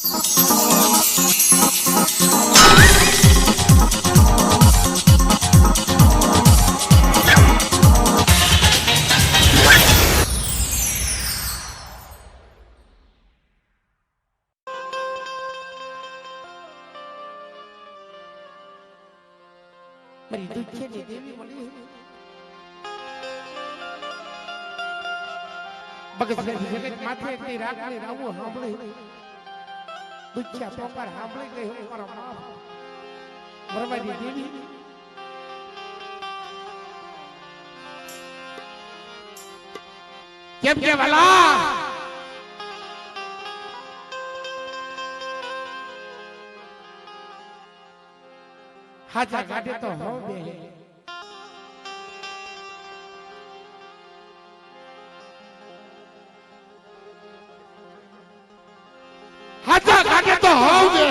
મારી દુખ્યાની દેવી મળી ભગત જગત માથે એકની રાખની રાવું સાંભળી દુખ્યા પોકાર સાંભળી ગઈ મારા બાપ બરવાડી દેવી કેમ કે વાલા હાચા ગાડે તો હો બે હાચા ગાડે તો હો બે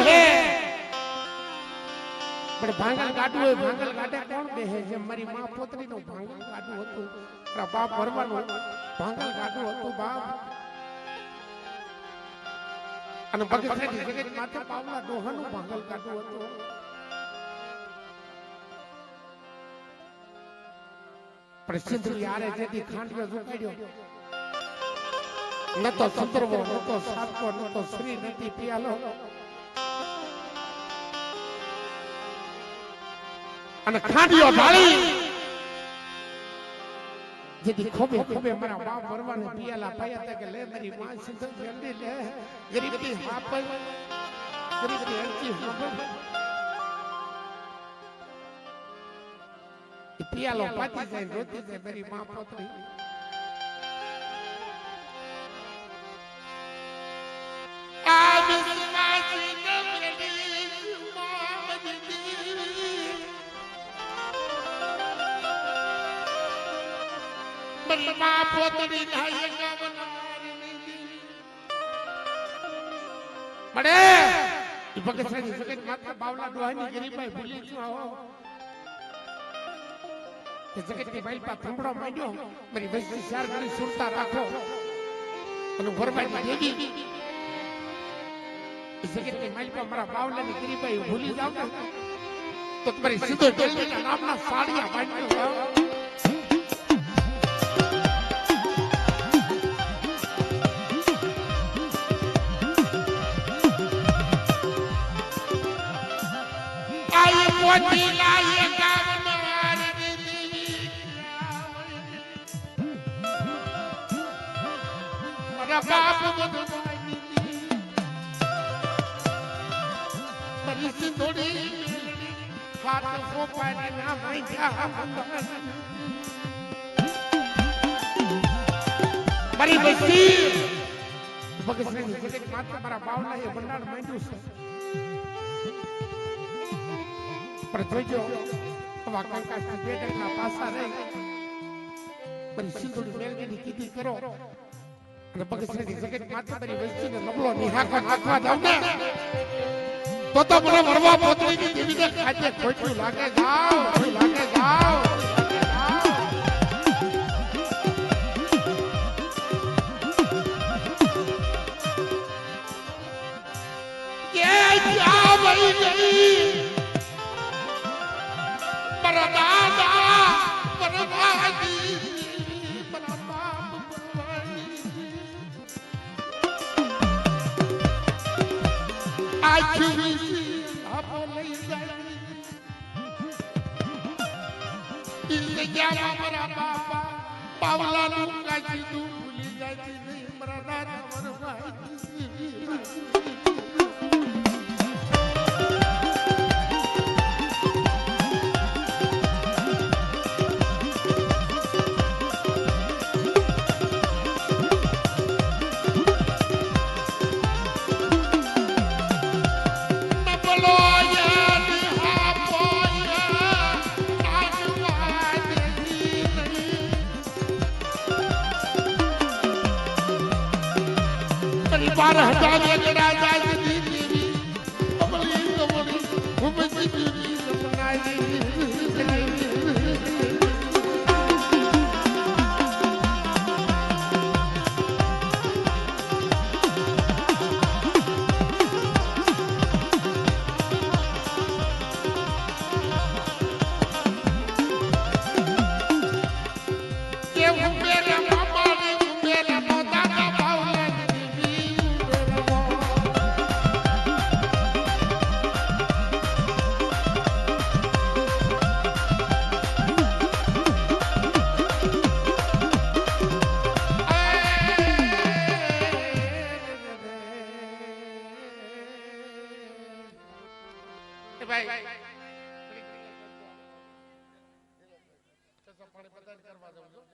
પણ ભાંગલ ગાડું હોય ભાંગલ ગાડે કોણ બેહે છે મારી માં પોતરી નું ભાંગલ ગાડું હતું મારા બાપ ભરવાનું ભાંગલ ગાડું હતું બાપ અને ભગત જગત માથે પાવલા ડોહાનું ભાંગલ ગાડું હતું પણ સિંધરી આરે જેથી ખાંડિયો ઝુકાડ્યો ન તો સુંદરવો ન તો સાપકો ન તો શ્રી નથી પિયાલો અને ખાંડિયો ઢાળી જેથી ખોબે ખોબે મારા બાપ ભરવાને પિયાલા પાયા હતા કે લે મારી માં સિંધર જલ્દી લે ગરીબી હાપ ગરીબી અરજી હાપ પિયાલો પાતી જાય રોતી જાય મારી માં પોતરી માં પોતરી થાય મળે ભગત સાહેબ જગત માતા બાવલા ડોહાની ગરીબાઈ ભૂલી છું આવો જગત ની બાઈ પા થંભડો માંડ્યો મારી વસ્તી ચાર ગણી સુરતા રાખો અને ભરવાડી દેવી જગત ની માઈ પા મારા બાવલાની ગરીબાઈ ભૂલી જાવ ને તો તમારી સીધો જલ્દીના નામના સાડિયા બાંધ્યો જાવ મોતી લાયે ગામનો આરતી મારા બાપ બધું મારી સિંધોડી હાથ સોપાને ના માંગ્યા મારી બસ્તી ભગતની જગત માત્ર મારા બાવલા એ ભંડાર માંગ્યું છે पर જોજો આવા કાકા બેટના પાસા રહી પણ સિંધુડી મેલની કીધી કરો અને ભગતની જગત માથે મારી વસ્તીને નબળો નિહાકો નાખવા જાવ ને તો મને મરવા પોતરીની દેવીને ખાતે ખોટું લાગે જાવ લાગે જાવ કે જા વઈ ગઈ દાદા પરવાદી પરમાપ આખી આપ લઈ જાય ઇલ્લે ગયા મારા બાપા પાવલા નું કાજી તું ભૂલી જાય નહીં મારા દાદા પરવાદી बारह हजार एकड़ा जात दीदी कमली कमली घूमती दीदी सपनाई એ ભાઈ પાણી બધાને કરવા જાઉં છું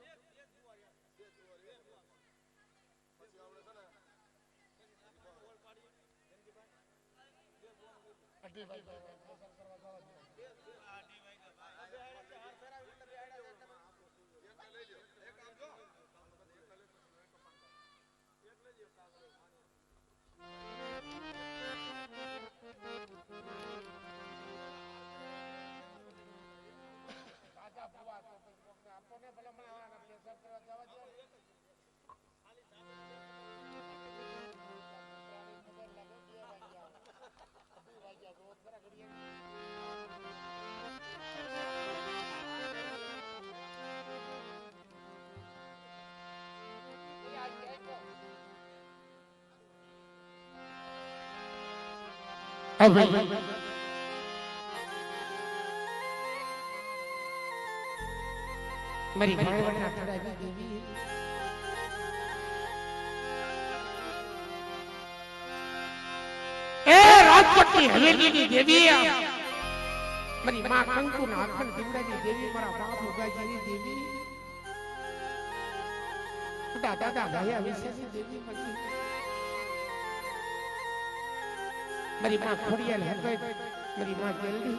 હવે મારી ભાણવડના થોડા દેવી એ રાજકોટની હવેલીની દેવી મારી માં કંકુના અખંડ દીવડાની દેવી મારા બાપ ઉગાજીની દેવી દાદા ભાયા વિશેની દેવી મારી માં ખોડિયાલ હકત મારી માં જલ્દી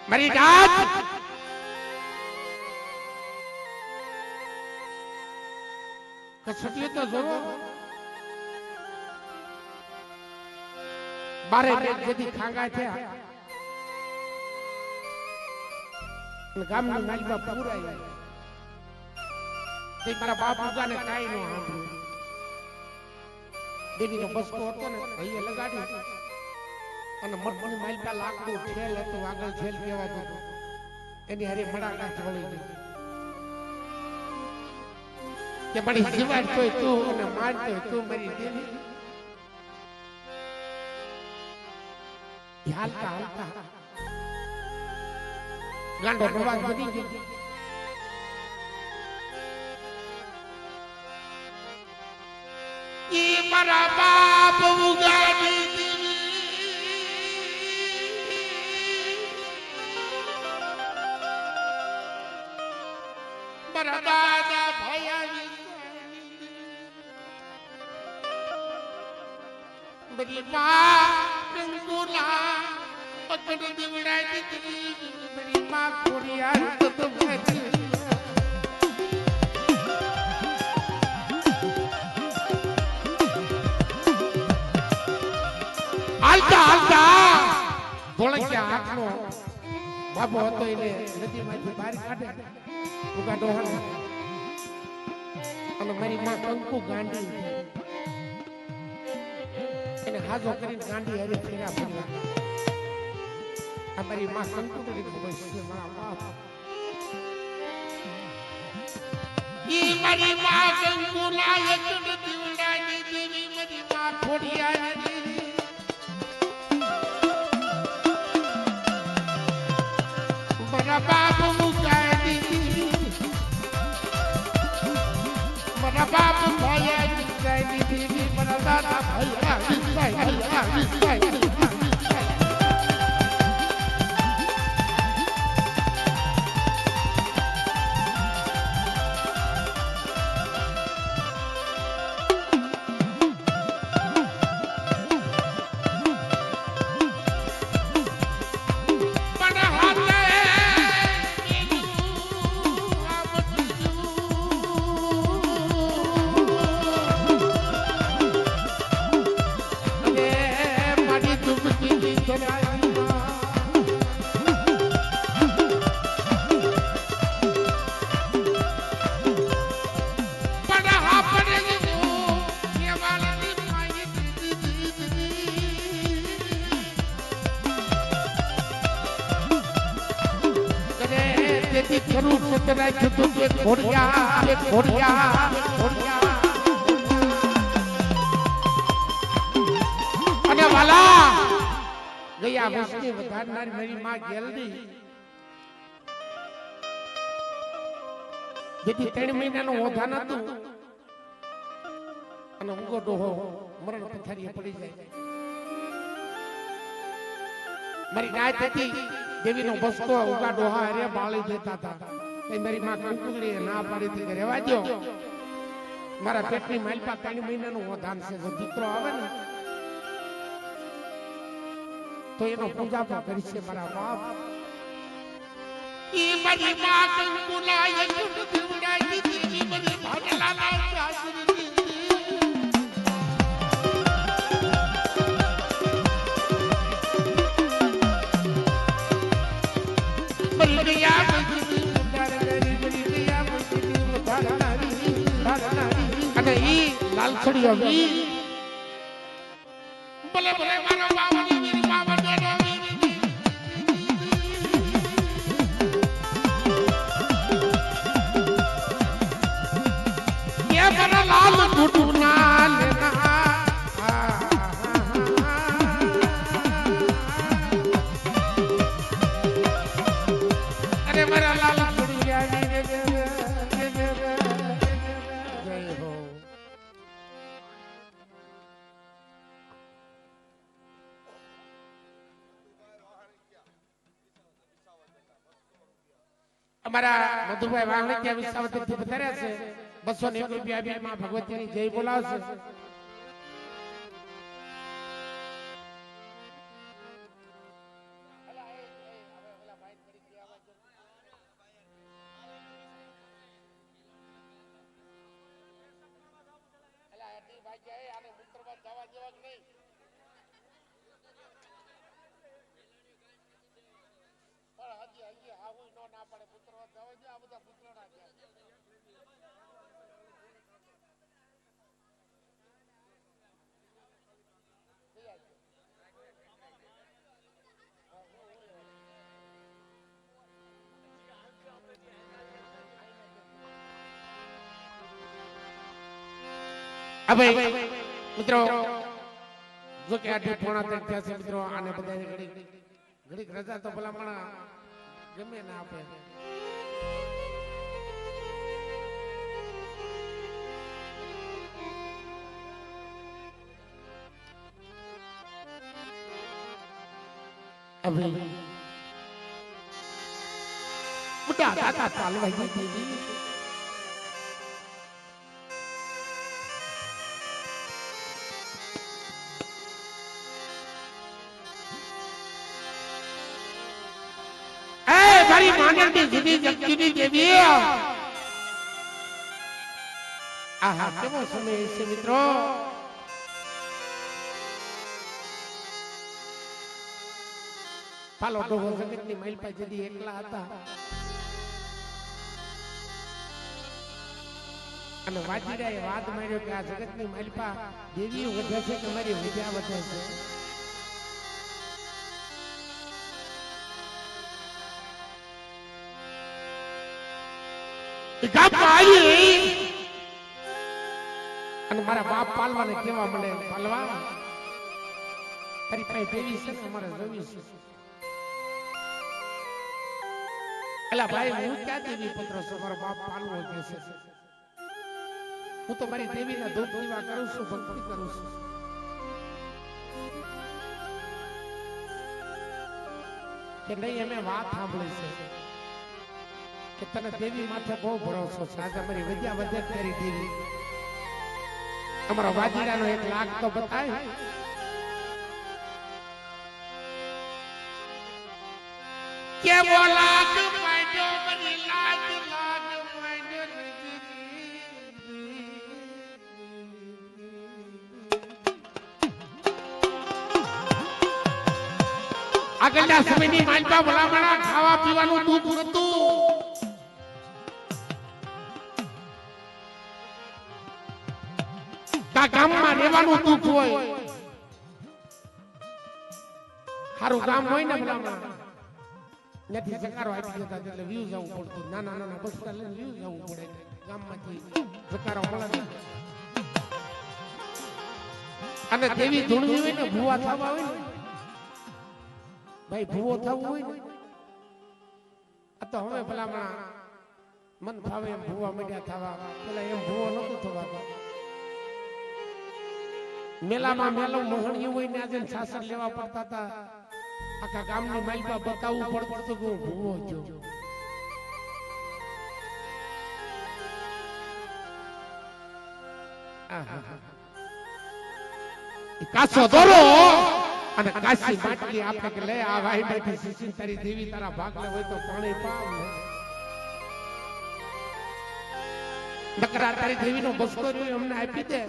મારી રાત કસટીઓ તો જોવો બારે જેથી ખાંગા છે ગામની માલમાં પૂરાય તે મારા બાપ ઉગાને કાઈ નો સાંભળ્યું દેવીનો બસકો હતો ને ભાઈએ લગાડ્યું અને મઠની માલપા લાકડું છેલ હતું આગળ છેલ કહેવાતું હતું એની હારે મડાકા જોડી ગઈ કે મારી જીવાત તોય તું અને મારતો તું મારી દેવી હાલતા હાલતા ગાંડો નવાજ બની ગયો ઈ મારા બાપ ઉગાડી મારા દાદા ભયા બધી માં ગુલા પકડ દીવડાઈ દીધી બધી માં ખોડિયાર તો ભરી હાલતા હાલતા ધોળકિયા આંખનો બાબો હતો એને નદીમાંથી બહાર કાઢે ઉગા ડોહર અને મારી માં કંકુ ગાંડી એને હાજો કરીને ગાંડી હરી ફેરા ફરવા અમારી માં કંકુ કરી ખબર છે મારા બાપ ઈ મારી માં કંકુ લાયક દીવડાની દેવી મારી માં ખોડિયાની મારા બાપ મુકાઈ મારા બાપ ભયા મુકાઈ દીધી મારા દાદા ભયા મુકાઈ અને વાલા ગયા વર્ષની વધારનાર મારી માં ગેલડી જેથી 3 મહિનાનું ઓધાન હતું અને ઊંઘો ડોહો મરણ પથારીએ પડી જાય. મારી નાત હતી દેવીનો બસકો ઉગા ડોહા અરે બાળી દેતા હતા. મારી માં કુકુડી ના પાડી હતી કે રહેવા દો, મારા પેટની માલપા 3 મહિનાનું વધાન છે. જો દીકરો આવે ને તો એનો પૂજા પણ કરી છે મારા બાપ. ઈ મારી માં કંકુલાય જુડ દીવડાઈ દીધી મને ભાગલા લાવ આશરી દીધી. અને ઈ લાલછડીઓ વી ભલે ભલે મારો બાવની વીર બાવા ડોડો ये बड़ा लाल टूटना लेना अरे मेरा लाल छुड़िया जय हो. અમારા મધુભાઈ વાહણિયા વિસાવદર થી પધાર્યા છે. 201 રૂપિયા આપી માં ભગવતીની જય બોલાવશે. હવે મિત્રો જો કે 8:35 થયા છે મિત્રો. આને બધાને ઘડીક રજા તો ભલામણ ગમે ના આપે. હવે મોટા દાદા ચાલવા દીધી. મારી માનવની જુદી જગતીની દેવી. આહા કેવો સમય છે મિત્રો. પાલો ડોહો જગતની માલપા જદી એકલા હતા અને વાજીરાએ વાત માર્યો કે આ જગતની માલપા દેવી વધે છે કે મારી વિદ્યા વધે છે. અને મારા બાપ પાલવાને કેવા મળે પાલવા તારી પાસે દેવી છે ને અમારે જોવી છે. એલા ભાઈ હું ક્યાં દેવી પુત્ર છું, મારો બાપ પાલવો કે છે. હું તો મારી દેવીના ધૂપ દીવા કરું છું, ભક્તિ કરું છું. કે નહીં અમે વાત સાંભળી છે કે તને દેવી માથે બહુ ભરોસો છે. આજે અમારી વિદ્યા વધે તારી દેવી. અમારો વાજીરાનો 1 લાખ તો બતાય. કે બોલા કે પાડો મરી લાજ લાજ માંડ્યો આગળના સમયની માનતા ભલામણા ખાવા પીવાનું દૂધ નતું. ગામમાં રહેવાનું દુઃખ હોય. સારું ગામ હોય ને ભલામણા નથી જકારો આપી દેતા એટલે વ્યૂ જવું પડતું. નાના નાના બસતા લઈને વ્યૂ જવું પડે. ગામમાંથી જકારો મળે અને દેવી ધૂણવી હોય ને ભૂવા થવા હોય ને ભાઈ ભૂવો થવું હોય ને આ તો હવે ભલામણા મન ફાવે એમ ભૂવા મળ્યા થવા. પેલા એમ ભૂવો નતો થવા. મેલામાં મેલો મોહણિયું હોય ને આજે સાસર લેવા પડતા હતા. આખા ગામની માલપા બતાવવું પડતું હતું કે હું ભૂવો છું. કાસો દોરો અને કાશી માટલી આપણે કે લે આ વાહી બેઠી શીશી તારી દેવી તારા ભાગલે હોય તો પાણી પાવ નકરા તારી દેવીનો બસકો રહ્યો અમને આપી દે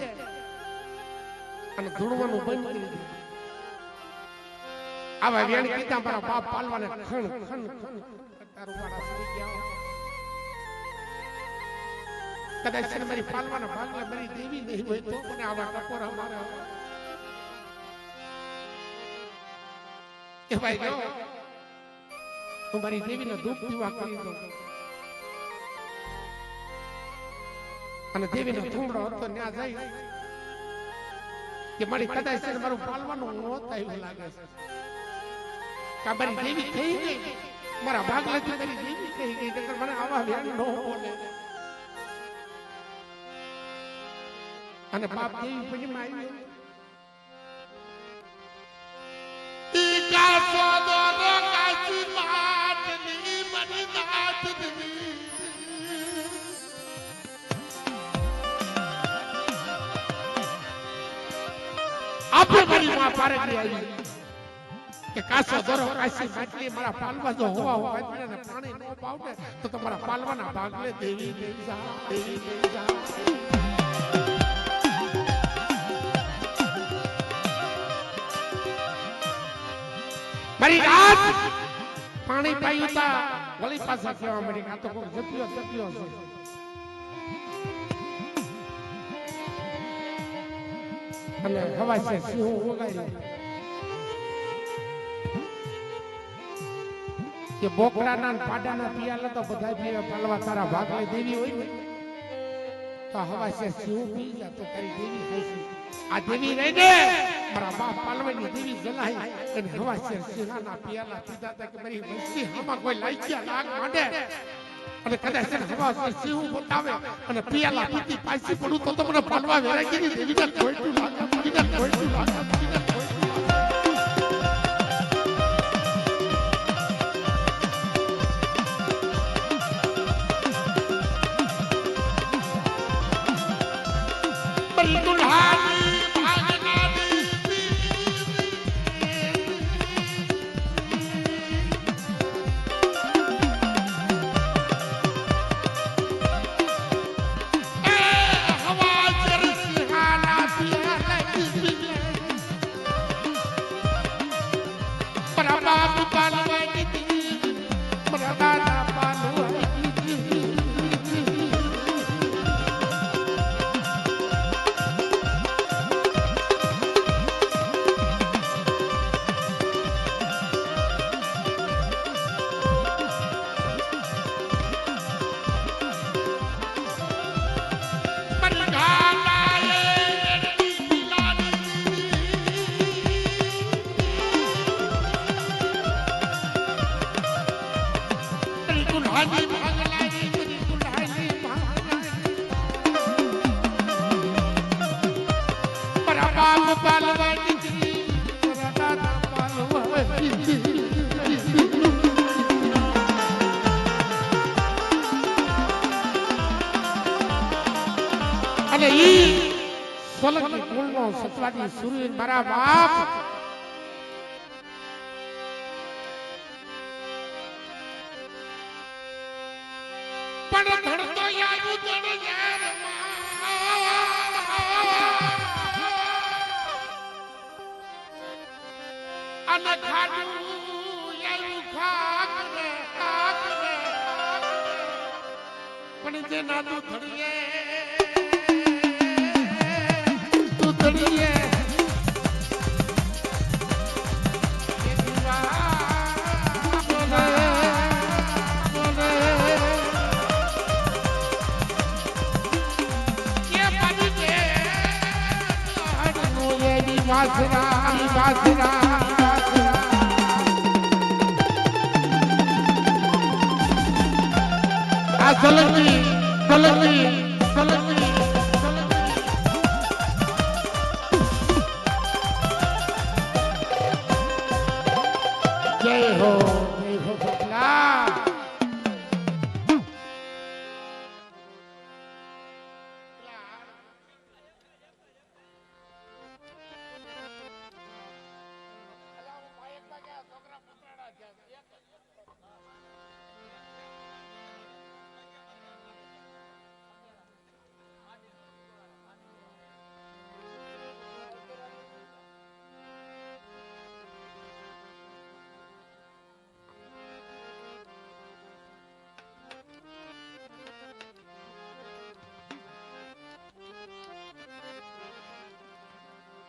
અને ધૂણવાનું બંધ કરી દે. આવા વેણ કીધા મારા બાપ પાલવાને ખણ ખણ ખણ તારું મારા સરી ગયા. કદાચ મારી પાલવાના ભાગલે મારી દેવી નહીં હોય તો મને આવા ટકોરા મારા એ ભાઈ ગયો હું મારી દેવીને ધૂપ દીવા કરી દઉં અને દેવીનો થૂમડો હતો ત્યાં જઈ કે મારી કદાચ મારું પાલવાનું મોત આવ્યું લાગે છે કે મારી દેવી થઈ ગઈ મારા ભાગલેથી મારી દેવી થઈ ગઈ તો મને આવા વેણ ન બોલે. અને બાપ દેવી પછી આવી કાસો દોરો કાશી માટલી મની નાથ દેવી આપણે મારી માં પારગડી આવી કે કાસો દોરો કાશી માટલી મારા પાલવા જો હોવા હોવા ને પાણી ન પાવડે તો તમારા પાલવાના ભાગલે દેવી દેવી જા દેવી દેવી જા. મારી રાત પાણી પાયું તા વળી પાછા કહેવા મળી આ તો કોઈ જપ્યો જપ્યો છે. અને હવા છે સિંહ વગાડ્યો કે બોકડાના પાડાના પિયાલા તો બધા પીવે પાલવા તારા ભાગલે દેવી હોય ને તો હવા છે સિંહ પી જા તો તારી દેવી થાય છે. આ દેવી રહી ને મારા બાપ પાલવાની દેવી જલાઈ અને હવા છે સિંહાના પિયાલા પીધા તા કે મારી વસ્તી આમાં કોઈ લાગ્યા લાગ માંડે અને કદાચ હવા છે સિંહ બતાવે અને પિયાલા પીતી પાછી પડું તો મને પાલવા વેરાગીની દેવીને કોઈટું લાગે દેવીને કોઈટું લાગે દેવીને કોઈટું અને ઈ સોલંકી કુળનો સતવાદી સુરવીર મારા બાપ પણ ધડતો યારું ધડ યાર અને ખાડું યારું ખાક રે પણ જે નાનું ધડીએ સોલંકી સોલંકી સોલંકી હો ભગલા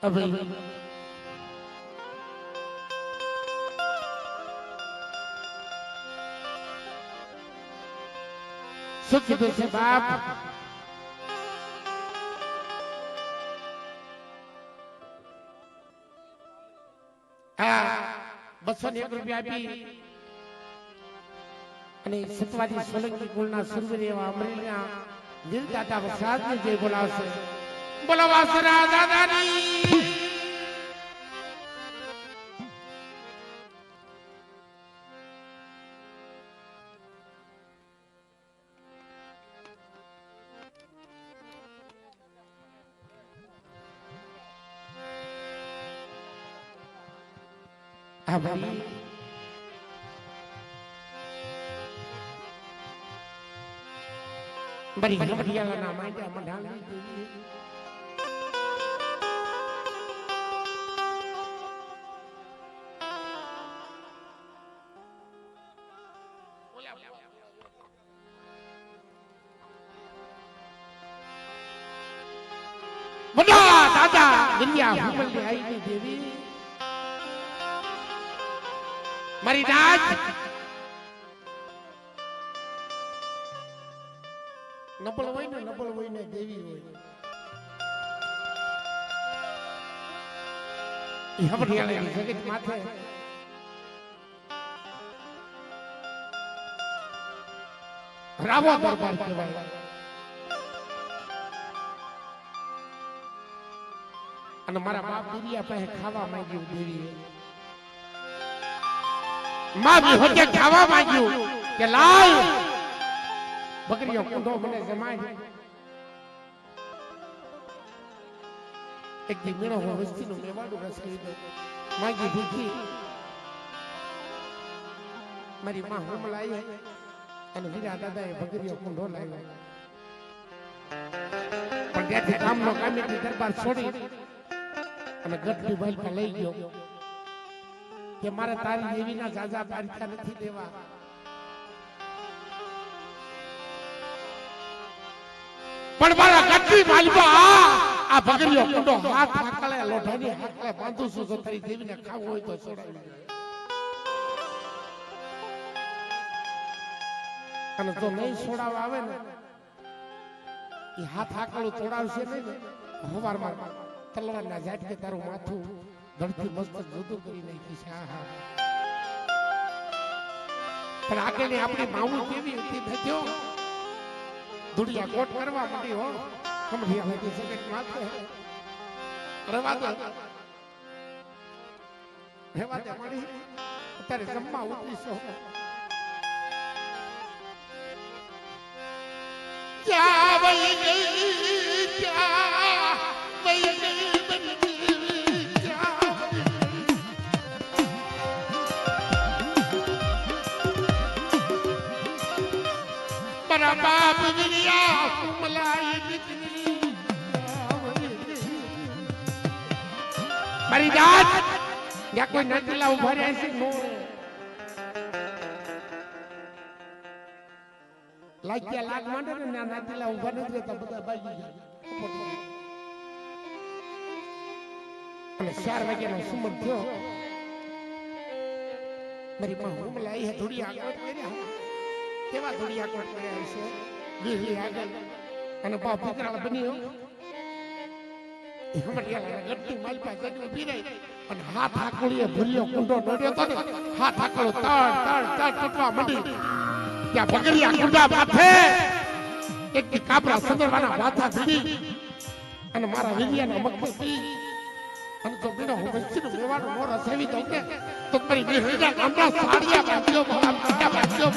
अभी सुख से बाप ₹201 આપી અને સતવાજી સોલંકી કુળના સુરવીર એવા અમરેલીના વીરદાતા વસરાજને જય બોલાવશે. બોલો વાસરા દાદાની. હા ભાઈ બરી હમડિયાના માંડ્યા મંડાલી બડા દાદા દરિયા હુમલી આવી દેવી મારી રાજ નબળ હોય ને દેવી હોય એ હમડિયાળાની જગત માથે રાવો દરબાર કહેવાય. અને મારા બાપ દરિયા પાસે ખાવા માંગ્યું દેવીએ માં બી હોકે ખાવા માંગ્યું કે લાવ બકરીઓ કુંડો મને જમાય. એક દી મેળો હું વસ્તીનું મેવાડું રસ લીધો માંગી ભૂખી મારી માં હુમલાઈ અને વીરા દાદાએ બકરીઓ કુંડો લાવ્યો પણ ત્યાંથી કામનો કામેથી દરબાર છોડી અને ગઢની બાઈ પર લઈ ગયો કે મારે તારી દેવીના જાજા પારખા નથી દેવા. પણ મારા ગઢની માલમાં આ બકરીઓ કુંડો હાથ હાકલે લોઢાની હાકલે બાંધું છું તો તારી દેવીને ખાવું હોય તો છોડાવી અને જો નહીં છોડાવવા આવે ને એ હાથ હાકલું તોડાવશે નહીં ને હવારમાં તલવારના ઝાટકે તારું માથું ધડથી મસ્તક જુદું કરી નાખી છે. પણ આગળની આપણી માવું કેવી હતી થયો ધુડિયા કોટ કરવા માંડી હો હમણાં હતી સગત માથે રવા દે મળી અત્યારે જમવા ઉતરીશો ક્યાં વહી ગઈ ક્યાં વહી ગઈ બાપ વિરિયા કુમલાઈ દીકરી મારી જાત યા કોઈ નટલા ઉભા રહ્યા છે નો લાગ્યા લાગ માંડે ને ના નટલા ઉભા નથી રહેતા બધા ભાગી જાય અને 4 વાગ્યાનો સુમર થયો મારી માં હુમલાઈ હે થોડી આગળ કર્યા કેવા ધોડિયા કોટ કર્યા છે લીલી આગળ અને બાપ દીકરા બન્યો હમડિયાળાના ગઢની માલપા જઈને ઊભી રહી અને હાથ આકળીએ ભૂલ્યો કુંડો નડ્યો તો ને હાથ આકળો તડ તૂટવા માંડી. ત્યાં બગરિયા કુંડા માથે એક કાબરા સંદરવાના માથા ભીડી અને મારા વિરિયાના મગમસ્તી અને જો બીનો હું વસ્તીનો મેવાનો નો રસાવી દઉં કે તો તમારી વિહરીના ગામના સાડિયા બાંધ્યો બાંધ્યો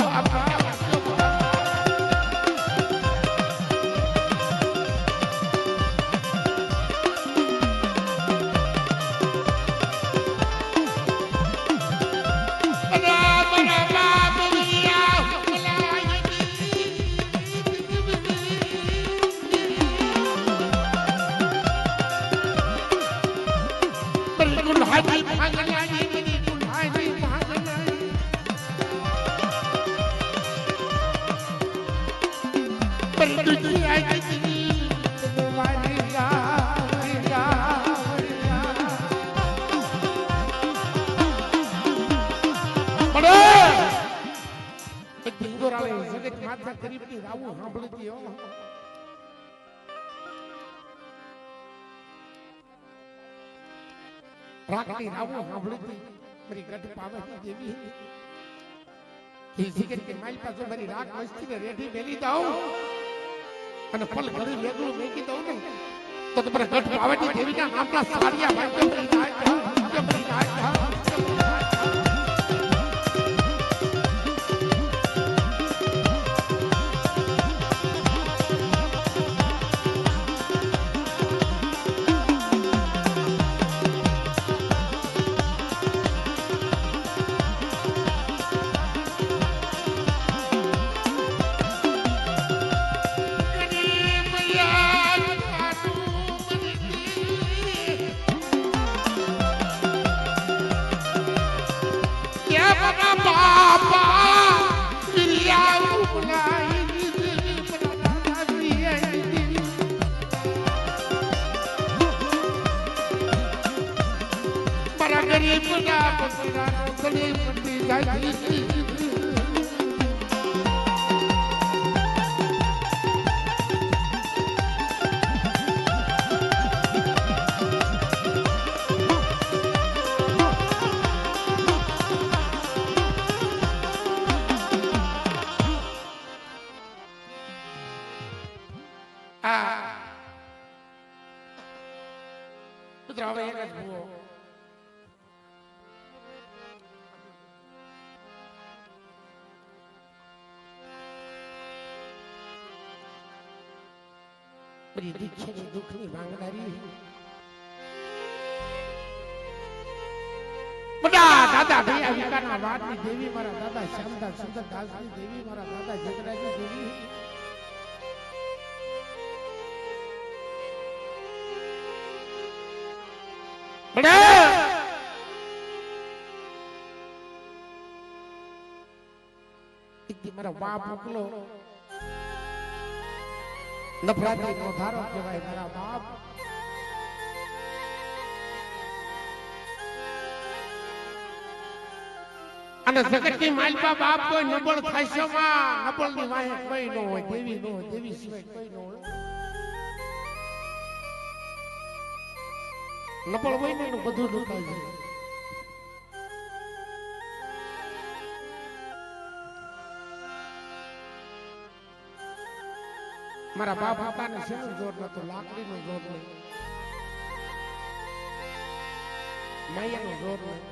રાખતી રાવું સાંભળતી મારી ગઢ પાવતી દેવી એ જીગર કે મારી પાસે મારી રાખ વસ્તીને રેઠી મેલી દઉં અને ફલ ઘડી વેગળું મેકી દઉં ને તો તમારા ગઢ પાવતી દેવીના નામના સાડિયા ભાગ્ય મરી જાય દુઃખની માંગનારી દાદા ભૈયા વિકાના વાડની દેવી મારા દાદા શ્યામદાસ સુંદરદાસની દેવી મારા દાદા જગરાજની દેવી મારા બાપ મોકલો નફરાતી નો ધારો કહેવાય મારા બાપ અને જગતની માલપા બાપ કોઈ નબળ થાશો માં નબળ ની વાહે કોઈ ન હોય દેવી નો દેવી સિવાય કોઈ ન હોય નબળ હોય ને એનું બધું લૂંટાઈ જાય મારા બાપ બાપાને શેનું જોર નતો લાકડીનું જોર નહીં માયાનું જોર નહીં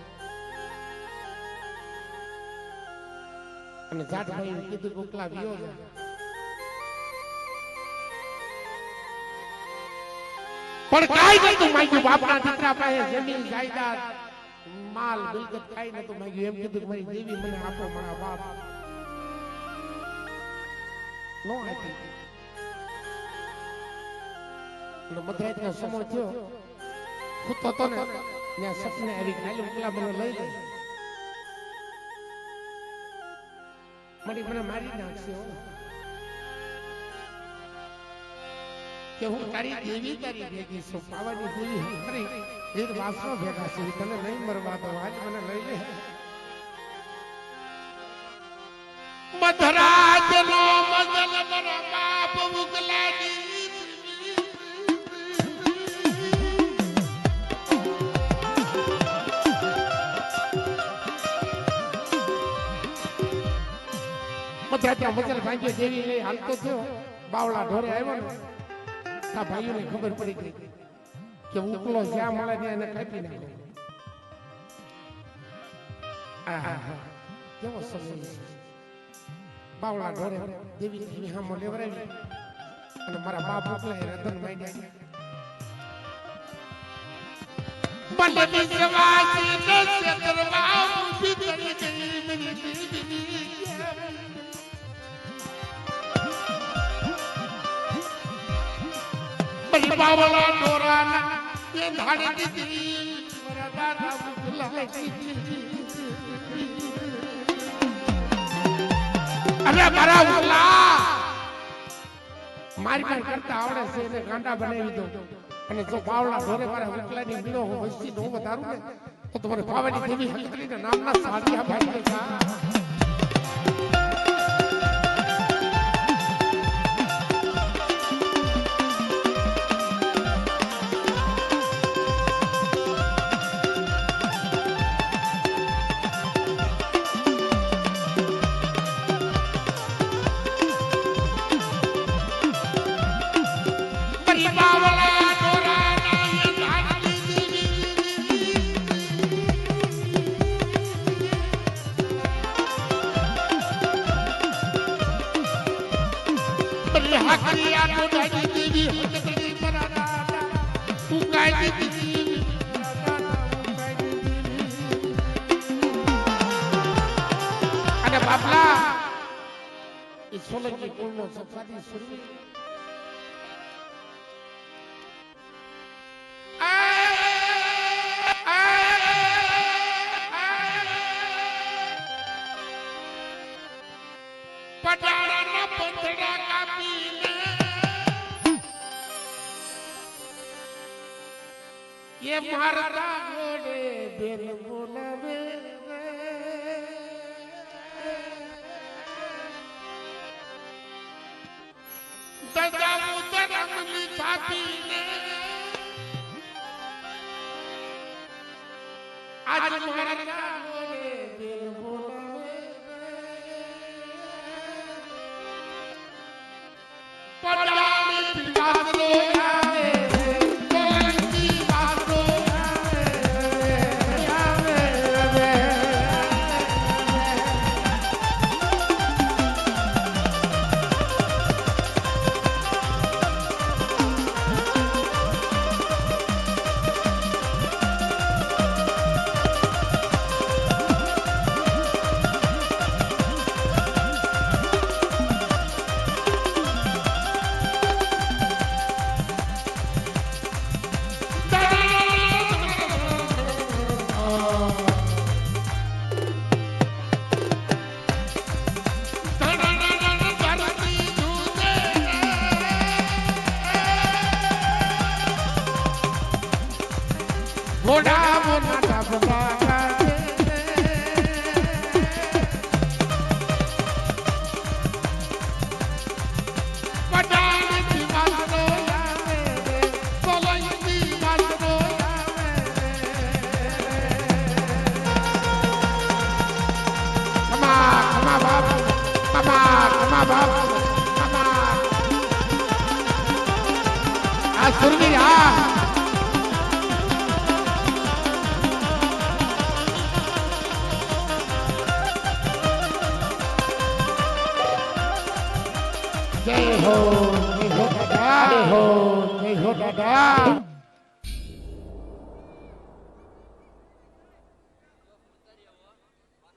અને જાટભાઈ કીધું કોકલા વિયો છે પણ કાઈ નતું માંગ્યું બાપના દીકરા પાસે જમીન જાયદાદ માલ મિલકત કાઈ નતું માંગ્યું એમ કીધું મારી દેવી મને આપો મારા બાપ નો આપી મધરાતનો સમય થયો ખૂતો તો ને ત્યાં સપને આવી કાલે ઉકલા મને લઈ ગઈ મને મારી નાખશે કે હું તારી દેવી તારી ભેગી છું પાવાની દેવી ખરી એક વાસનો ભેગા છે તને નહીં મરવા દો આજ મને લઈ લે મધરાતનો મદન મારા બાપ ઉકલાની ત્યાં મજલ ભાંગ્યો દેવી લઈ હાલતો થયો બાવળા ઢોરે આવ્યો ને આ ભાઈઓને ખબર પડી ગઈ કે ઉકલો જ્યાં મળે ત્યાં એને કાપી નાખો. આહા કેવો સમય છે. બાવળા ઢોરે દેવી દેવી હામો લેવરાવી અને મારા બાપ ઉકલે રતન માંડ્યા. બને વિશ્વાસી ને ચંદ્રમા ઉભી કરી ગઈ મેરી દેવી. બને બાવળા ઢોરાના એ ધાડી દીધી મારા દાદા ઉકલા અરે મારા ઉકલા મારી પાસે કરતા આવડે છે એને ગાંડા બનાવી દો. અને જો બાવળા ઢોરે મારા ઉકલાની બીડો હું વસ્તી નો વધારું ને તો તમારે પાવાની દેવી હકરીના નામના સાડિયા ભાઈ અને બાપલા એ સોલંકી કુળનો સફાદી સુરવી પટાડાના પંથડા કાપીને ये मारता गोड़े बेर बोलावे दजा मुदर अमली छाती ने आज मारता गोड़े बेर बोलावे पटाली पिलास लो घोड़ा मोना डबला पटानी दीवानो यावे सोलंकी दीवानो यावे कमा बाप कमा बाप कमा आ सुरवी आ जय हो दादा जय हो दादा